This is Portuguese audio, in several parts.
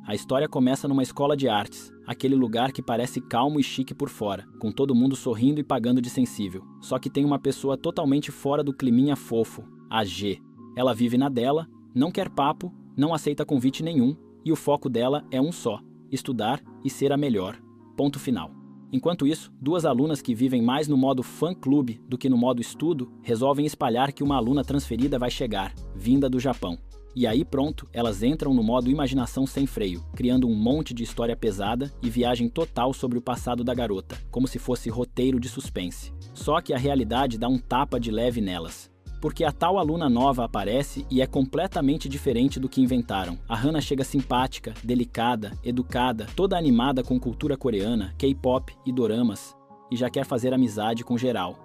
A história começa numa escola de artes, aquele lugar que parece calmo e chique por fora, com todo mundo sorrindo e pagando de sensível. Só que tem uma pessoa totalmente fora do climinha fofo, a G. Ela vive na dela, não quer papo, não aceita convite nenhum, e o foco dela é um só: estudar e ser a melhor. Ponto final. Enquanto isso, duas alunas que vivem mais no modo fã-clube do que no modo estudo, resolvem espalhar que uma aluna transferida vai chegar, vinda do Japão. E aí pronto, elas entram no modo imaginação sem freio, criando um monte de história pesada e viagem total sobre o passado da garota, como se fosse roteiro de suspense. Só que a realidade dá um tapa de leve nelas. Porque a tal aluna nova aparece e é completamente diferente do que inventaram. A Hana chega simpática, delicada, educada, toda animada com cultura coreana, K-pop e doramas, e já quer fazer amizade com geral.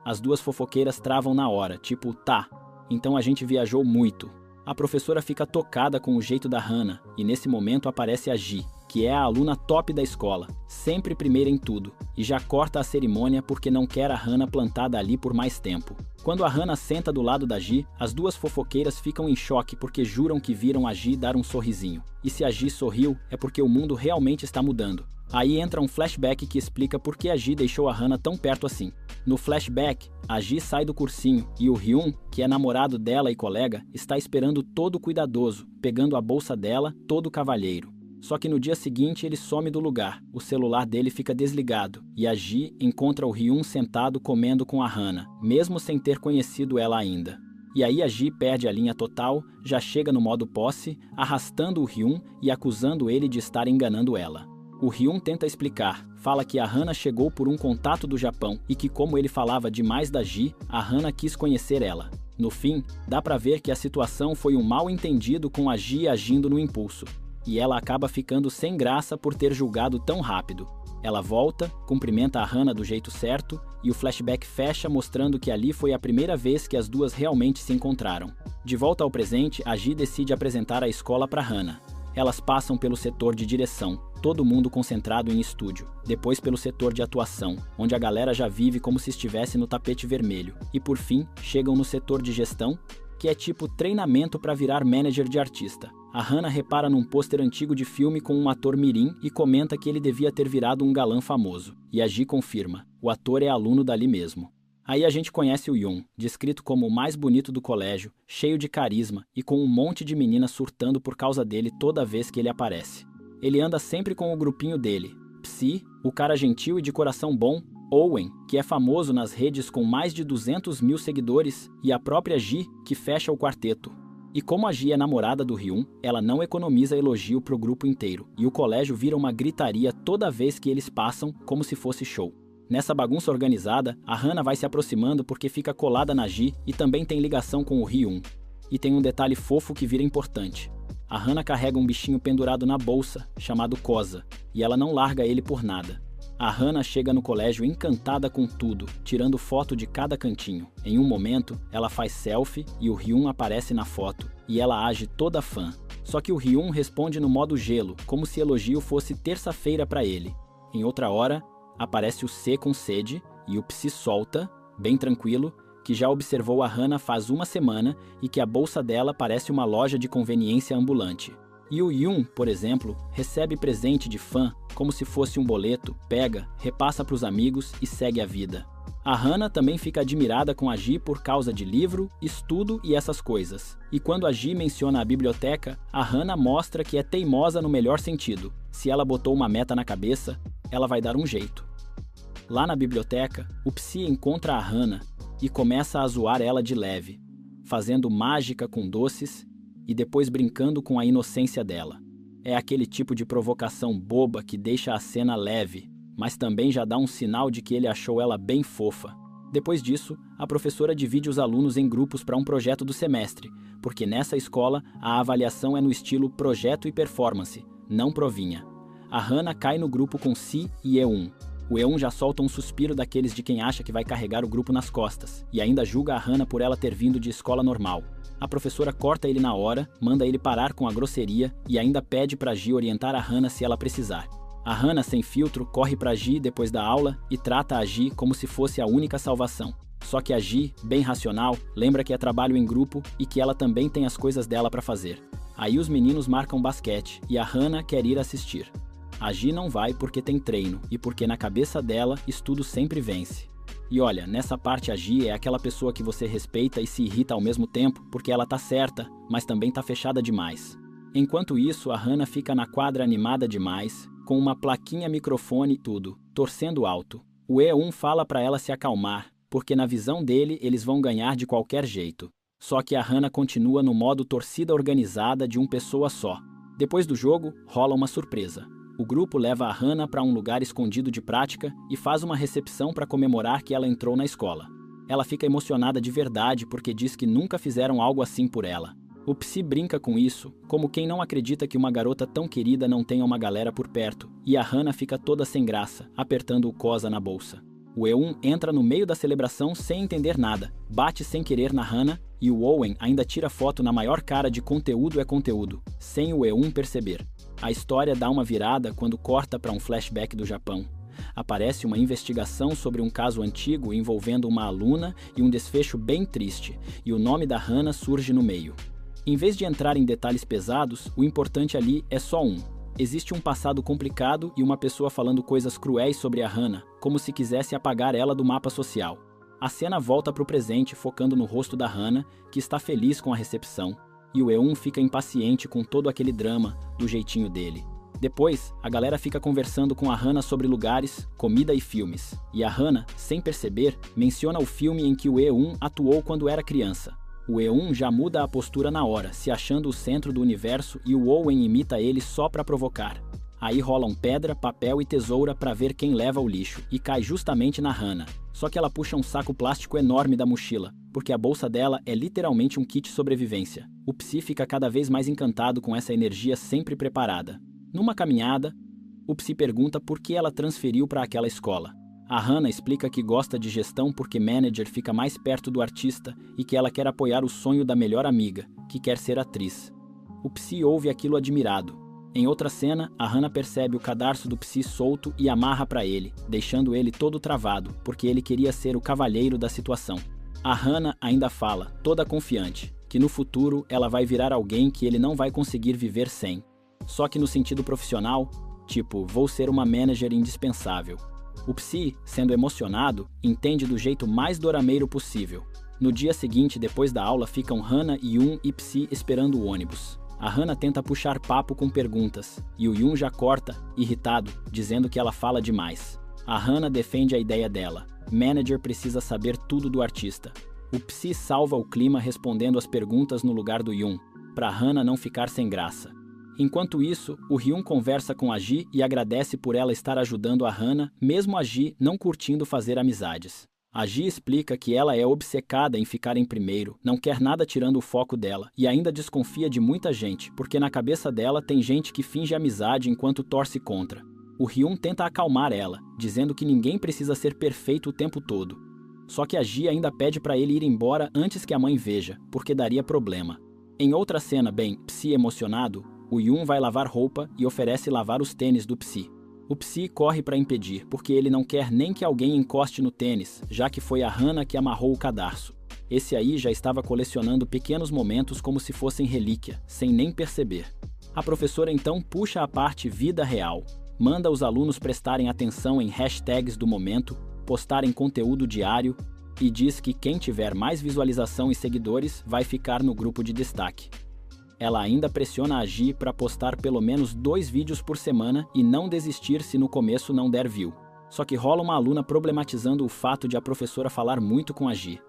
As duas fofoqueiras travam na hora, tipo, tá, então a gente viajou muito. A professora fica tocada com o jeito da Hana, e nesse momento aparece a Ji, que é a aluna top da escola, sempre primeira em tudo, e já corta a cerimônia porque não quer a Hana plantada ali por mais tempo. Quando a Hana senta do lado da Ji, as duas fofoqueiras ficam em choque porque juram que viram a Ji dar um sorrisinho. E se a Ji sorriu, é porque o mundo realmente está mudando. Aí entra um flashback que explica por que a Ji deixou a Hana tão perto assim. No flashback, a Ji sai do cursinho e o Hyun, que é namorado dela e colega, está esperando todo cuidadoso, pegando a bolsa dela, todo cavalheiro. Só que no dia seguinte ele some do lugar, o celular dele fica desligado, e a Ji encontra o Hyun sentado comendo com a Hana, mesmo sem ter conhecido ela ainda. E aí a Ji perde a linha total, já chega no modo posse, arrastando o Hyun e acusando ele de estar enganando ela. O Hyun tenta explicar, fala que a Hana chegou por um contato do Japão e que como ele falava demais da Ji, a Hana quis conhecer ela. No fim, dá pra ver que a situação foi um mal entendido com a Ji agindo no impulso. E ela acaba ficando sem graça por ter julgado tão rápido. Ela volta, cumprimenta a Hana do jeito certo, e o flashback fecha mostrando que ali foi a primeira vez que as duas realmente se encontraram. De volta ao presente, a Ji decide apresentar a escola para Hana. Elas passam pelo setor de direção, todo mundo concentrado em estúdio. Depois pelo setor de atuação, onde a galera já vive como se estivesse no tapete vermelho. E por fim, chegam no setor de gestão, que é tipo treinamento para virar manager de artista. A Hana repara num pôster antigo de filme com um ator mirim e comenta que ele devia ter virado um galã famoso. E a Ji confirma, o ator é aluno dali mesmo. Aí a gente conhece o Yoon, descrito como o mais bonito do colégio, cheio de carisma e com um monte de meninas surtando por causa dele toda vez que ele aparece. Ele anda sempre com o grupinho dele, Psy, o cara gentil e de coração bom, Owen, que é famoso nas redes com mais de 200 mil seguidores, e a própria Ji, que fecha o quarteto. E como a Ji é namorada do Hyun, ela não economiza elogio pro grupo inteiro, e o colégio vira uma gritaria toda vez que eles passam, como se fosse show. Nessa bagunça organizada, a Hana vai se aproximando porque fica colada na Ji e também tem ligação com o Hyun. E tem um detalhe fofo que vira importante. A Hana carrega um bichinho pendurado na bolsa, chamado Koza, e ela não larga ele por nada. A Hana chega no colégio encantada com tudo, tirando foto de cada cantinho. Em um momento, ela faz selfie e o Hyun aparece na foto, e ela age toda fã. Só que o Hyun responde no modo gelo, como se elogio fosse terça-feira para ele. Em outra hora, aparece o C com sede, e o Psy solta, bem tranquilo, que já observou a Hana faz uma semana e que a bolsa dela parece uma loja de conveniência ambulante. E o Yoon, por exemplo, recebe presente de fã como se fosse um boleto, pega, repassa para os amigos e segue a vida. A Hana também fica admirada com a Ji por causa de livro, estudo e essas coisas. E quando a Ji menciona a biblioteca, a Hana mostra que é teimosa no melhor sentido. Se ela botou uma meta na cabeça, ela vai dar um jeito. Lá na biblioteca, o Psy encontra a Hana e começa a zoar ela de leve, fazendo mágica com doces e depois brincando com a inocência dela. É aquele tipo de provocação boba que deixa a cena leve, mas também já dá um sinal de que ele achou ela bem fofa. Depois disso, a professora divide os alunos em grupos para um projeto do semestre, porque nessa escola a avaliação é no estilo projeto e performance, não provinha. A Hana cai no grupo com Si e Eun. O Eun já solta um suspiro daqueles de quem acha que vai carregar o grupo nas costas, e ainda julga a Hana por ela ter vindo de escola normal. A professora corta ele na hora, manda ele parar com a grosseria e ainda pede pra Ji orientar a Hana se ela precisar. A Hana, sem filtro, corre pra Ji depois da aula e trata a Ji como se fosse a única salvação. Só que a Ji, bem racional, lembra que é trabalho em grupo e que ela também tem as coisas dela pra fazer. Aí os meninos marcam basquete e a Hana quer ir assistir. A Ji não vai porque tem treino e porque na cabeça dela estudo sempre vence. E olha, nessa parte a Ji é aquela pessoa que você respeita e se irrita ao mesmo tempo porque ela tá certa, mas também tá fechada demais. Enquanto isso, a Hana fica na quadra animada demais, com uma plaquinha, microfone e tudo, torcendo alto. O E1 fala pra ela se acalmar, porque na visão dele eles vão ganhar de qualquer jeito. Só que a Hana continua no modo torcida organizada de uma pessoa só. Depois do jogo, rola uma surpresa. O grupo leva a Hana para um lugar escondido de prática e faz uma recepção para comemorar que ela entrou na escola. Ela fica emocionada de verdade porque diz que nunca fizeram algo assim por ela. O Psy brinca com isso, como quem não acredita que uma garota tão querida não tenha uma galera por perto, e a Hana fica toda sem graça, apertando o Koza na bolsa. O E1 entra no meio da celebração sem entender nada, bate sem querer na Hana, e o Owen ainda tira foto na maior cara de conteúdo é conteúdo, sem o E1 perceber. A história dá uma virada quando corta para um flashback do Japão. Aparece uma investigação sobre um caso antigo envolvendo uma aluna e um desfecho bem triste, e o nome da Hana surge no meio. Em vez de entrar em detalhes pesados, o importante ali é só um. Existe um passado complicado e uma pessoa falando coisas cruéis sobre a Hana, como se quisesse apagar ela do mapa social. A cena volta para o presente, focando no rosto da Hana, que está feliz com a recepção, e o E1 fica impaciente com todo aquele drama, do jeitinho dele. Depois, a galera fica conversando com a Hana sobre lugares, comida e filmes, e a Hana, sem perceber, menciona o filme em que o E1 atuou quando era criança. O E1 já muda a postura na hora, se achando o centro do universo, e o Owen imita ele só pra provocar. Aí rolam pedra, papel e tesoura pra ver quem leva o lixo, e cai justamente na Hana. Só que ela puxa um saco plástico enorme da mochila, porque a bolsa dela é literalmente um kit sobrevivência. O Psy fica cada vez mais encantado com essa energia sempre preparada. Numa caminhada, o Psy pergunta por que ela transferiu para aquela escola. A Hana explica que gosta de gestão porque manager fica mais perto do artista e que ela quer apoiar o sonho da melhor amiga, que quer ser atriz. O Psy ouve aquilo admirado. Em outra cena, a Hana percebe o cadarço do Psy solto e amarra para ele, deixando ele todo travado, porque ele queria ser o cavalheiro da situação. A Hana ainda fala, toda confiante, que no futuro ela vai virar alguém que ele não vai conseguir viver sem. Só que no sentido profissional, tipo, vou ser uma manager indispensável. O Psy, sendo emocionado, entende do jeito mais dorameiro possível. No dia seguinte, depois da aula, ficam Hana, Yun e Psy esperando o ônibus. A Hana tenta puxar papo com perguntas, e o Yun já corta, irritado, dizendo que ela fala demais. A Hana defende a ideia dela. Manager precisa saber tudo do artista. O Psy salva o clima respondendo as perguntas no lugar do Yun, para Hana não ficar sem graça. Enquanto isso, o Hyun conversa com a Ji e agradece por ela estar ajudando a Hana, mesmo a Ji não curtindo fazer amizades. A Ji explica que ela é obcecada em ficar em primeiro, não quer nada tirando o foco dela e ainda desconfia de muita gente, porque na cabeça dela tem gente que finge amizade enquanto torce contra. O Hyun tenta acalmar ela, dizendo que ninguém precisa ser perfeito o tempo todo. Só que a Ji ainda pede para ele ir embora antes que a mãe veja, porque daria problema. Em outra cena, bem, Psy emocionado, o Yun vai lavar roupa e oferece lavar os tênis do Psy. O Psy corre para impedir, porque ele não quer nem que alguém encoste no tênis, já que foi a Hana que amarrou o cadarço. Esse aí já estava colecionando pequenos momentos como se fossem relíquia, sem nem perceber. A professora então puxa a parte vida real, manda os alunos prestarem atenção em hashtags do momento, postarem conteúdo diário e diz que quem tiver mais visualização e seguidores vai ficar no grupo de destaque. Ela ainda pressiona a Ji para postar pelo menos 2 vídeos por semana e não desistir se no começo não der view. Só que rola uma aluna problematizando o fato de a professora falar muito com a Ji.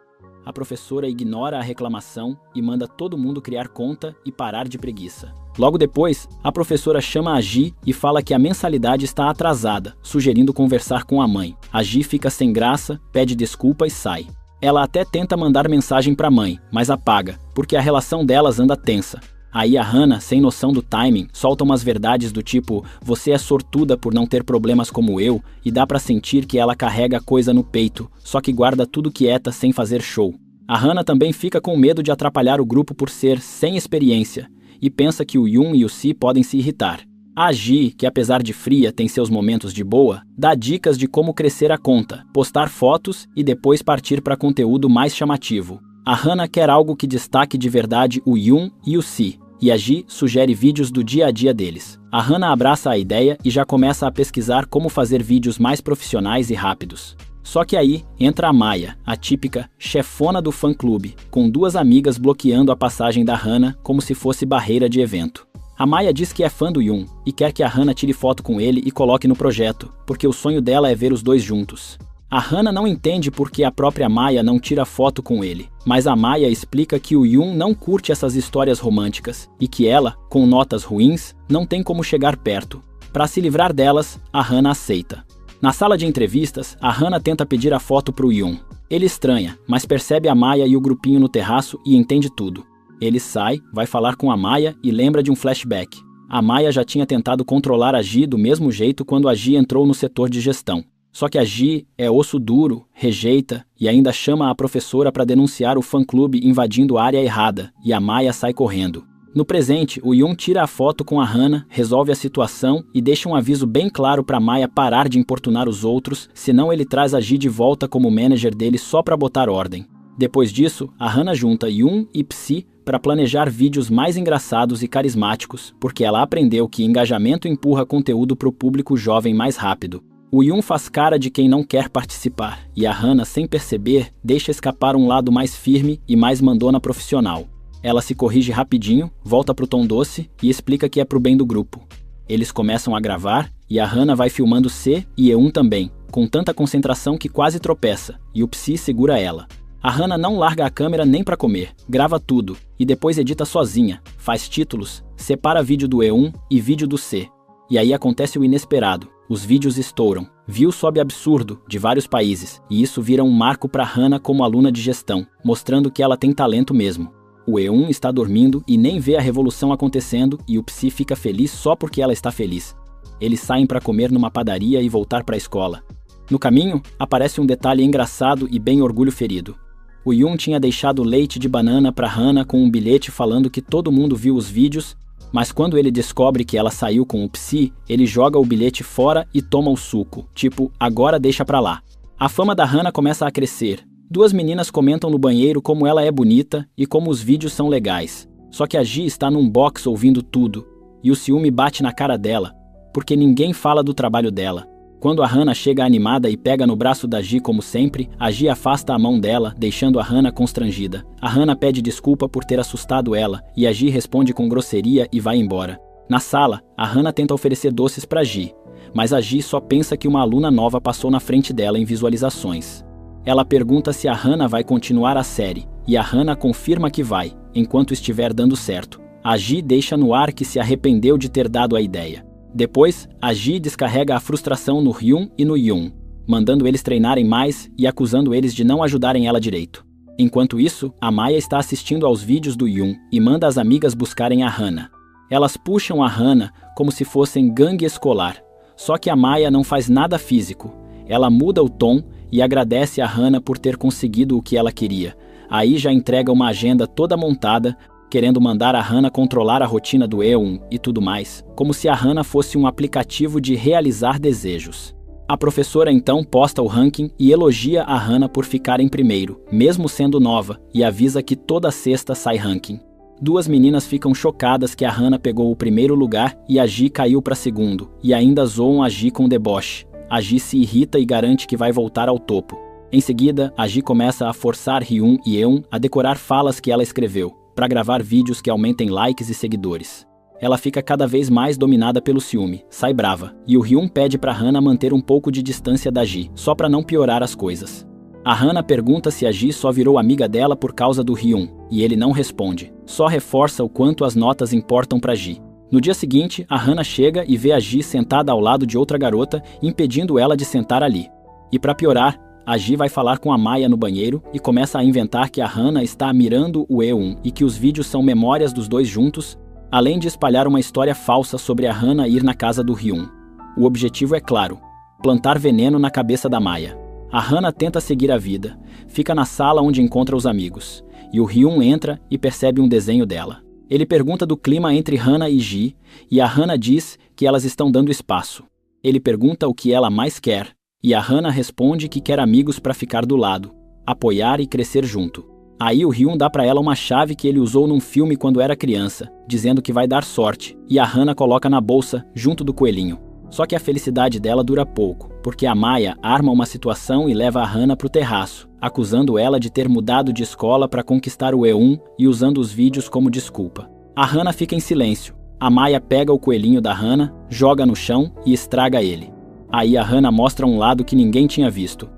A professora ignora a reclamação e manda todo mundo criar conta e parar de preguiça. Logo depois, a professora chama a Ji e fala que a mensalidade está atrasada, sugerindo conversar com a mãe. A Ji fica sem graça, pede desculpa e sai. Ela até tenta mandar mensagem para a mãe, mas apaga, porque a relação delas anda tensa. Aí a Hana, sem noção do timing, solta umas verdades do tipo você é sortuda por não ter problemas como eu, e dá pra sentir que ela carrega coisa no peito, só que guarda tudo quieta sem fazer show. A Hana também fica com medo de atrapalhar o grupo por ser sem experiência, e pensa que o Yun e o Si podem se irritar. A Ji, que apesar de fria tem seus momentos de boa, dá dicas de como crescer a conta, postar fotos e depois partir para conteúdo mais chamativo. A Hana quer algo que destaque de verdade o Yun e o Si. e a Ji sugere vídeos do dia a dia deles. A Hana abraça a ideia e já começa a pesquisar como fazer vídeos mais profissionais e rápidos. Só que aí entra a Maya, a típica chefona do fã-clube, com duas amigas bloqueando a passagem da Hana como se fosse barreira de evento. A Maya diz que é fã do Yoon e quer que a Hana tire foto com ele e coloque no projeto, porque o sonho dela é ver os dois juntos. A Hana não entende por que a própria Maya não tira foto com ele, mas a Maya explica que o Yoon não curte essas histórias românticas e que ela, com notas ruins, não tem como chegar perto. Para se livrar delas, a Hana aceita. Na sala de entrevistas, a Hana tenta pedir a foto pro Yoon. Ele estranha, mas percebe a Maya e o grupinho no terraço e entende tudo. Ele sai, vai falar com a Maya e lembra de um flashback. A Maya já tinha tentado controlar a Ji do mesmo jeito quando a Ji entrou no setor de gestão. Só que a Ji é osso duro, rejeita e ainda chama a professora para denunciar o fã-clube invadindo a área errada, e a Maya sai correndo. No presente, o Yoon tira a foto com a Hana, resolve a situação e deixa um aviso bem claro para Maya parar de importunar os outros, senão ele traz a Ji de volta como manager dele só para botar ordem. Depois disso, a Hana junta Yoon e Psy para planejar vídeos mais engraçados e carismáticos, porque ela aprendeu que engajamento empurra conteúdo para o público jovem mais rápido. O Yoon faz cara de quem não quer participar, e a Hana, sem perceber, deixa escapar um lado mais firme e mais mandona profissional. Ela se corrige rapidinho, volta pro tom doce e explica que é pro bem do grupo. Eles começam a gravar, e a Hana vai filmando C e E1 também, com tanta concentração que quase tropeça, e o Psy segura ela. A Hana não larga a câmera nem pra comer, grava tudo, e depois edita sozinha, faz títulos, separa vídeo do E1 e vídeo do C. E aí acontece o inesperado. Os vídeos estouram, view sobe absurdo de vários países, e isso vira um marco para Hana como aluna de gestão, mostrando que ela tem talento mesmo. O E1 está dormindo e nem vê a revolução acontecendo, e o Psy fica feliz só porque ela está feliz. Eles saem para comer numa padaria e voltar para a escola. No caminho, aparece um detalhe engraçado e bem orgulho ferido. O Yoon tinha deixado leite de banana para Hana com um bilhete falando que todo mundo viu os vídeos, mas quando ele descobre que ela saiu com o Psy, ele joga o bilhete fora e toma o suco, tipo, agora deixa pra lá. A fama da Hana começa a crescer. Duas meninas comentam no banheiro como ela é bonita e como os vídeos são legais. Só que a Ji está num box ouvindo tudo, e o ciúme bate na cara dela, porque ninguém fala do trabalho dela. Quando a Hana chega animada e pega no braço da Ji como sempre, a Ji afasta a mão dela, deixando a Hana constrangida. A Hana pede desculpa por ter assustado ela, e a Ji responde com grosseria e vai embora. Na sala, a Hana tenta oferecer doces para Ji, mas a Ji só pensa que uma aluna nova passou na frente dela em visualizações. Ela pergunta se a Hana vai continuar a série, e a Hana confirma que vai, enquanto estiver dando certo. A Ji deixa no ar que se arrependeu de ter dado a ideia. Depois, a Ji descarrega a frustração no Hyun e no Yoon, mandando eles treinarem mais e acusando eles de não ajudarem ela direito. Enquanto isso, a Maya está assistindo aos vídeos do Yoon e manda as amigas buscarem a Hana. Elas puxam a Hana como se fossem gangue escolar, só que a Maya não faz nada físico. Ela muda o tom e agradece a Hana por ter conseguido o que ela queria. Aí já entrega uma agenda toda montada, querendo mandar a Hana controlar a rotina do E1 e tudo mais, como se a Hana fosse um aplicativo de realizar desejos. A professora então posta o ranking e elogia a Hana por ficar em primeiro, mesmo sendo nova, e avisa que toda sexta sai ranking. Duas meninas ficam chocadas que a Hana pegou o primeiro lugar e a Ji caiu para segundo, e ainda zoam a Ji com deboche. A Ji se irrita e garante que vai voltar ao topo. Em seguida, a Ji começa a forçar Hyun e Eun a decorar falas que ela escreveu, para gravar vídeos que aumentem likes e seguidores. Ela fica cada vez mais dominada pelo ciúme, sai brava, e o Hyun pede para Hana manter um pouco de distância da Ji, só para não piorar as coisas. A Hana pergunta se a Ji só virou amiga dela por causa do Hyun, e ele não responde, só reforça o quanto as notas importam para Ji. No dia seguinte, a Hana chega e vê a Ji sentada ao lado de outra garota, impedindo ela de sentar ali. E para piorar, a Ji vai falar com a Maya no banheiro e começa a inventar que a Hana está mirando o E1 e que os vídeos são memórias dos dois juntos, além de espalhar uma história falsa sobre a Hana ir na casa do Hyun. O objetivo é claro, plantar veneno na cabeça da Maya. A Hana tenta seguir a vida, fica na sala onde encontra os amigos, e o Hyun entra e percebe um desenho dela. Ele pergunta do clima entre Hana e Ji, e a Hana diz que elas estão dando espaço. Ele pergunta o que ela mais quer, e a Hana responde que quer amigos para ficar do lado, apoiar e crescer junto. Aí o Hyun dá pra ela uma chave que ele usou num filme quando era criança, dizendo que vai dar sorte, e a Hana coloca na bolsa, junto do coelhinho. Só que a felicidade dela dura pouco, porque a Maya arma uma situação e leva a Hana pro terraço, acusando ela de ter mudado de escola para conquistar o Eun e usando os vídeos como desculpa. A Hana fica em silêncio. A Maya pega o coelhinho da Hana, joga no chão e estraga ele. Aí a Hana mostra um lado que ninguém tinha visto.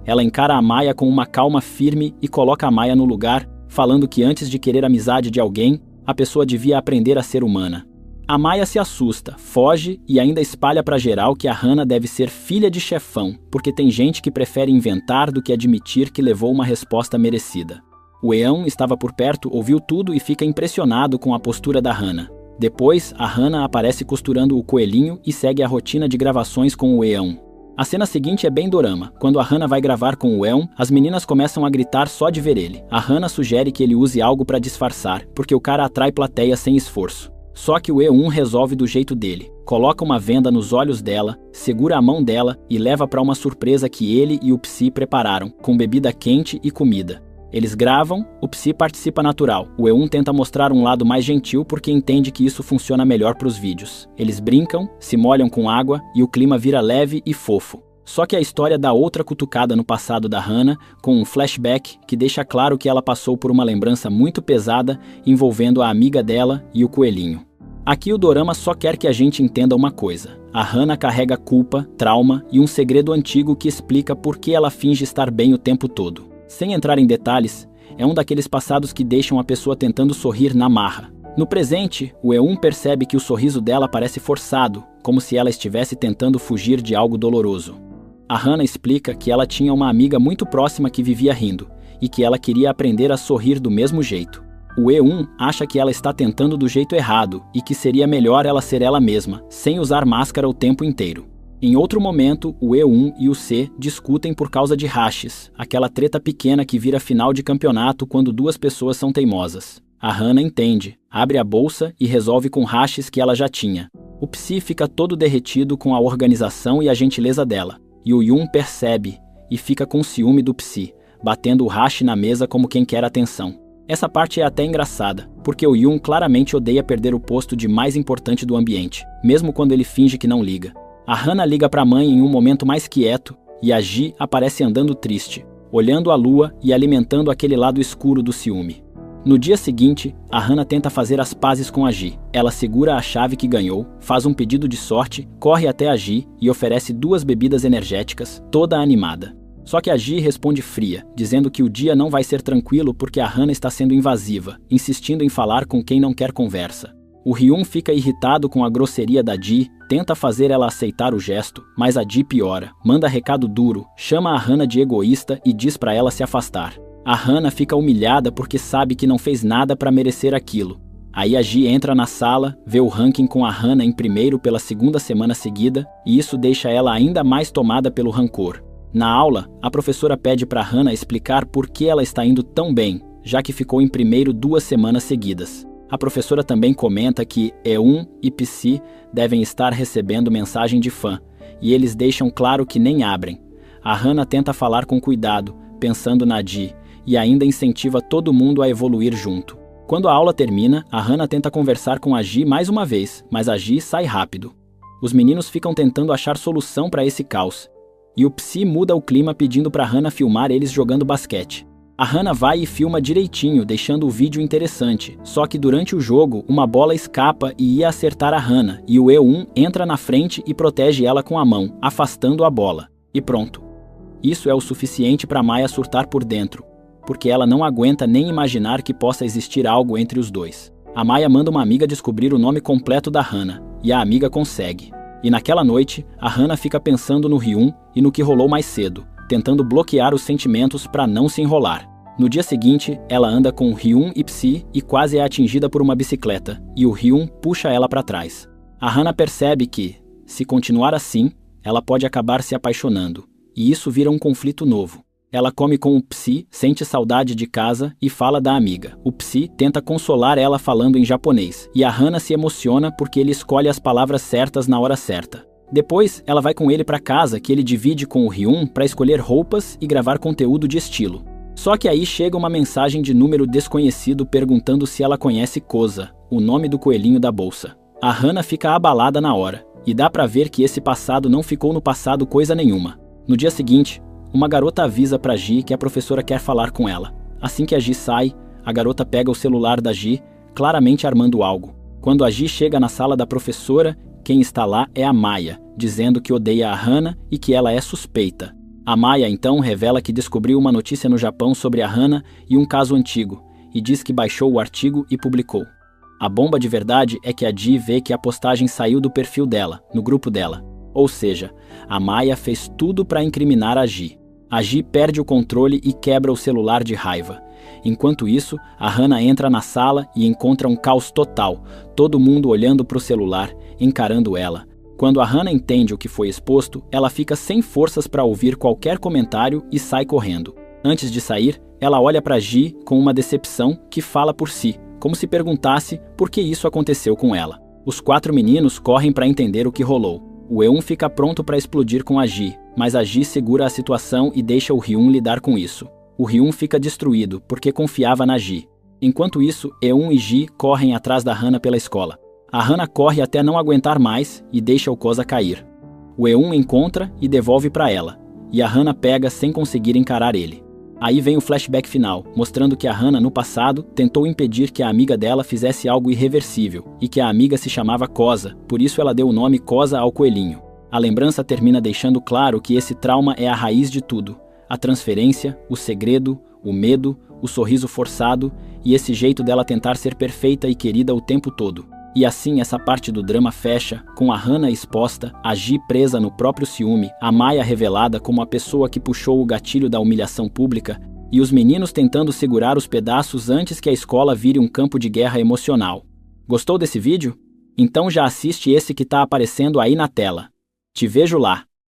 Ela encara a Maya com uma calma firme e coloca a Maya no lugar, falando que antes de querer amizade de alguém, a pessoa devia aprender a ser humana. A Maya se assusta, foge e ainda espalha pra geral que a Hana deve ser filha de chefão, porque tem gente que prefere inventar do que admitir que levou uma resposta merecida. O Eun estava por perto, ouviu tudo e fica impressionado com a postura da Hana. Depois, a Hana aparece costurando o coelhinho e segue a rotina de gravações com o Eun. A cena seguinte é bem dorama. Quando a Hana vai gravar com o Eun, as meninas começam a gritar só de ver ele. A Hana sugere que ele use algo para disfarçar, porque o cara atrai plateia sem esforço. Só que o Eun resolve do jeito dele. Coloca uma venda nos olhos dela, segura a mão dela e leva para uma surpresa que ele e o Psy prepararam, com bebida quente e comida. Eles gravam, o Psy participa natural. O Eun tenta mostrar um lado mais gentil porque entende que isso funciona melhor para os vídeos. Eles brincam, se molham com água e o clima vira leve e fofo. Só que a história dá outra cutucada no passado da Hana, com um flashback que deixa claro que ela passou por uma lembrança muito pesada envolvendo a amiga dela e o coelhinho. Aqui o dorama só quer que a gente entenda uma coisa. A Hana carrega culpa, trauma e um segredo antigo que explica por que ela finge estar bem o tempo todo. Sem entrar em detalhes, é um daqueles passados que deixam a pessoa tentando sorrir na marra. No presente, o Eun percebe que o sorriso dela parece forçado, como se ela estivesse tentando fugir de algo doloroso. A Hana explica que ela tinha uma amiga muito próxima que vivia rindo, e que ela queria aprender a sorrir do mesmo jeito. O Eun acha que ela está tentando do jeito errado, e que seria melhor ela ser ela mesma, sem usar máscara o tempo inteiro. Em outro momento, o Eun e o Se discutem por causa de hashes, aquela treta pequena que vira final de campeonato quando duas pessoas são teimosas. A Hana entende, abre a bolsa e resolve com hashes que ela já tinha. O Psy fica todo derretido com a organização e a gentileza dela. E o Yun percebe e fica com ciúme do Psy, batendo o hash na mesa como quem quer atenção. Essa parte é até engraçada, porque o Yun claramente odeia perder o posto de mais importante do ambiente, mesmo quando ele finge que não liga. A Hana liga pra mãe em um momento mais quieto e a Ji aparece andando triste, olhando a lua e alimentando aquele lado escuro do ciúme. No dia seguinte, a Hana tenta fazer as pazes com a Ji. Ela segura a chave que ganhou, faz um pedido de sorte, corre até a Ji e oferece 2 bebidas energéticas, toda animada. Só que a Ji responde fria, dizendo que o dia não vai ser tranquilo porque a Hana está sendo invasiva, insistindo em falar com quem não quer conversa. O Hyun fica irritado com a grosseria da Ji, tenta fazer ela aceitar o gesto, mas a Ji piora, manda recado duro, chama a Hana de egoísta e diz pra ela se afastar. A Hana fica humilhada porque sabe que não fez nada para merecer aquilo. Aí a Ji entra na sala, vê o ranking com a Hana em primeiro pela 2ª semana seguida, e isso deixa ela ainda mais tomada pelo rancor. Na aula, a professora pede para Hana explicar por que ela está indo tão bem, já que ficou em primeiro 2 semanas seguidas. A professora também comenta que Eun e Psy devem estar recebendo mensagem de fã, e eles deixam claro que nem abrem. A Hana tenta falar com cuidado, pensando na Ji, e ainda incentiva todo mundo a evoluir junto. Quando a aula termina, a Hana tenta conversar com a Ji mais uma vez, mas a Ji sai rápido. Os meninos ficam tentando achar solução para esse caos, e o Psy muda o clima pedindo para Hana filmar eles jogando basquete. A Hana vai e filma direitinho, deixando o vídeo interessante, só que durante o jogo, uma bola escapa e ia acertar a Hana, e o Eun entra na frente e protege ela com a mão, afastando a bola. E pronto. Isso é o suficiente para Maya surtar por dentro, porque ela não aguenta nem imaginar que possa existir algo entre os dois. A Maya manda uma amiga descobrir o nome completo da Hana, e a amiga consegue. E naquela noite, a Hana fica pensando no Hyun e no que rolou mais cedo, tentando bloquear os sentimentos para não se enrolar. No dia seguinte, ela anda com Hyun e Psy e quase é atingida por uma bicicleta, e o Hyun puxa ela para trás. A Hana percebe que, se continuar assim, ela pode acabar se apaixonando, e isso vira um conflito novo. Ela come com o Psy, sente saudade de casa e fala da amiga. O Psy tenta consolar ela falando em japonês, e a Hana se emociona porque ele escolhe as palavras certas na hora certa. Depois, ela vai com ele para casa que ele divide com o Hyun para escolher roupas e gravar conteúdo de estilo. Só que aí chega uma mensagem de número desconhecido perguntando se ela conhece Koza, o nome do coelhinho da bolsa. A Hana fica abalada na hora, e dá pra ver que esse passado não ficou no passado coisa nenhuma. No dia seguinte, uma garota avisa pra Ji que a professora quer falar com ela. Assim que a Ji sai, a garota pega o celular da Ji, claramente armando algo. Quando a Ji chega na sala da professora, quem está lá é a Maya, dizendo que odeia a Hana e que ela é suspeita. A Maya então revela que descobriu uma notícia no Japão sobre a Hana e um caso antigo, e diz que baixou o artigo e publicou. A bomba de verdade é que a Ji vê que a postagem saiu do perfil dela, no grupo dela. Ou seja, a Maya fez tudo para incriminar a Ji. A Ji perde o controle e quebra o celular de raiva. Enquanto isso, a Hana entra na sala e encontra um caos total, todo mundo olhando para o celular, encarando ela. Quando a Hana entende o que foi exposto, ela fica sem forças para ouvir qualquer comentário e sai correndo. Antes de sair, ela olha para Ji com uma decepção que fala por si, como se perguntasse por que isso aconteceu com ela. Os 4 meninos correm para entender o que rolou. O Eun fica pronto para explodir com a Ji, mas a Ji segura a situação e deixa o Hyun lidar com isso. O Hyun fica destruído porque confiava na Ji. Enquanto isso, Eun e Ji correm atrás da Hana pela escola. A Hana corre até não aguentar mais e deixa o Koza cair. O Eun encontra e devolve para ela, e a Hana pega sem conseguir encarar ele. Aí vem o flashback final, mostrando que a Hana no passado tentou impedir que a amiga dela fizesse algo irreversível, e que a amiga se chamava Koza, por isso ela deu o nome Koza ao coelhinho. A lembrança termina deixando claro que esse trauma é a raiz de tudo. A transferência, o segredo, o medo, o sorriso forçado e esse jeito dela tentar ser perfeita e querida o tempo todo. E assim essa parte do drama fecha, com a Hana exposta, a Ji presa no próprio ciúme, a Maya revelada como a pessoa que puxou o gatilho da humilhação pública, e os meninos tentando segurar os pedaços antes que a escola vire um campo de guerra emocional. Gostou desse vídeo? Então já assiste esse que tá aparecendo aí na tela. Te vejo lá!